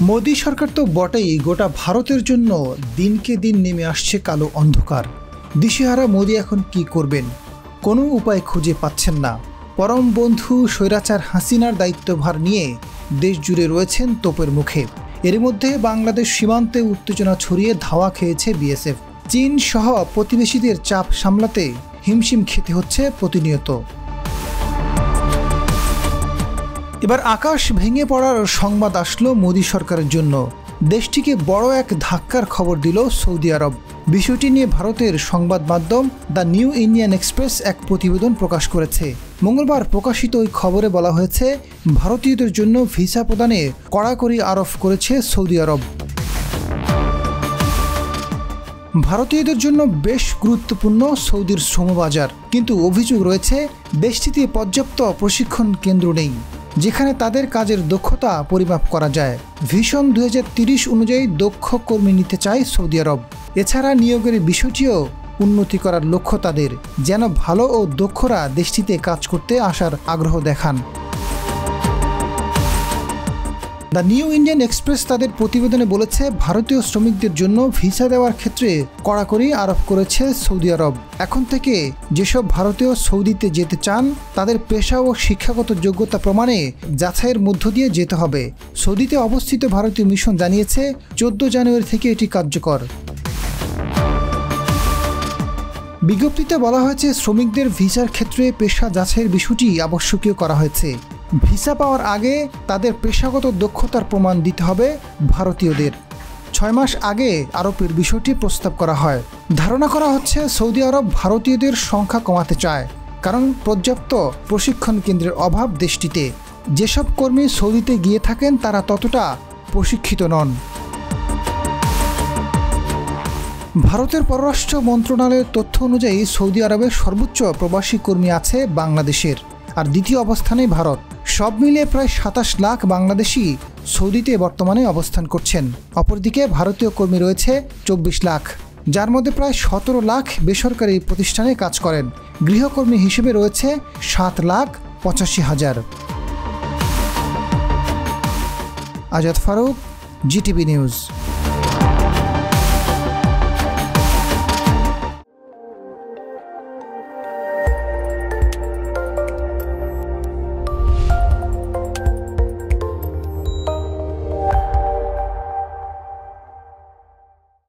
মোদী সরকার তো বটেই, গোটা ভারতের জন্য দিনকে দিন নেমে আসছে কালো অন্ধকার। দিশেহারা মোদী এখন কি করবেন, কোনো উপায় খুঁজে পাচ্ছেন না। পরম বন্ধু স্বৈরাচার হাসিনার দায়িত্বভার নিয়ে দেশ জুড়ে রয়েছেন তোপের মুখে। এর মধ্যে বাংলাদেশ সীমান্তে উত্তেজনা ছড়িয়ে ধাওয়া খেয়েছে বিএসএফ। চীন সহ প্রতিবেশীদের চাপ সামলাতে হিমশিম খেতে হচ্ছে প্রতিনিয়ত। এবার আকাশ ভেঙে পড়ার সংবাদ আসলো মোদী সরকারের জন্য। দেশটিকে বড় এক ধাক্কার খবর দিল সৌদি আরব। বিষয়টি নিয়ে ভারতের সংবাদ মাধ্যম দ্য নিউ ইন্ডিয়ান এক্সপ্রেস এক প্রতিবেদন প্রকাশ করেছে। মঙ্গলবার প্রকাশিত ওই খবরে বলা হয়েছে, ভারতীয়দের জন্য ভিসা প্রদানে কড়াকড়ি আরোপ করেছে সৌদি আরব। ভারতীয়দের জন্য বেশ গুরুত্বপূর্ণ সৌদির শ্রমবাজার, কিন্তু অভিযোগ রয়েছে দেশটিতে পর্যাপ্ত প্রশিক্ষণ কেন্দ্র নেই যেখানে তাদের কাজের দক্ষতা পরিমাপ করা যায়। ভিশন 2030 অনুযায়ী দক্ষ কর্মী নিতে চায় সৌদি আরব। এছাড়া নিয়োগের বিষয়টিও উন্নতি করার লক্ষ্য তাদের, যেন ভালো ও দক্ষরা দেশটিতে কাজ করতে আসার আগ্রহ দেখান। দ্য নিউ ইন্ডিয়ান এক্সপ্রেস তাদের প্রতিবেদনে বলেছে, ভারতীয় শ্রমিকদের জন্য ভিসা দেওয়ার ক্ষেত্রে কড়াকড়ি আরোপ করেছে সৌদি আরব। এখন থেকে যেসব ভারতীয় সৌদিতে যেতে চান তাদের পেশা ও শিক্ষাগত যোগ্যতা প্রমাণে যাচাইয়ের মধ্য দিয়ে যেতে হবে। সৌদিতে অবস্থিত ভারতীয় মিশন জানিয়েছে, 14 জানুয়ারি থেকে এটি কার্যকর। বিজ্ঞপ্তিতে বলা হয়েছে, শ্রমিকদের ভিসার ক্ষেত্রে পেশা যাচাইয়ের বিষয়টি আবশ্যকীয় করা হয়েছে। ভিসা পাওয়ার আগে তাদের পেশাগত দক্ষতার প্রমাণ দিতে হবে ভারতীয়দের। 6 মাস আগে আরোপের বিষয়টি প্রস্তাব করা হয়। ধারণা করা হচ্ছে সৌদি আরব ভারতীয়দের সংখ্যা কমাতে চায়, কারণ পর্যাপ্ত প্রশিক্ষণ কেন্দ্রের অভাব দেশটিতে। যেসব কর্মী সৌদিতে গিয়ে থাকেন তারা ততটা প্রশিক্ষিত নন। ভারতের পররাষ্ট্র মন্ত্রণালয়ের তথ্য অনুযায়ী সৌদি আরবের সর্বোচ্চ প্রবাসী কর্মী আছে বাংলাদেশের, আর দ্বিতীয় অবস্থানে ভারত। সব মিলিয়ে প্রায় 27 লাখ বাংলাদেশি সৌদিতে বর্তমানে অবস্থান করছেন। অপরদিকে ভারতীয় কর্মী রয়েছে 24 লাখ, যার মধ্যে প্রায় 17 লাখ বেসরকারি প্রতিষ্ঠানে কাজ করেন। গৃহকর্মী হিসেবে রয়েছে 7,85,000। Azad Faruk, GTV news.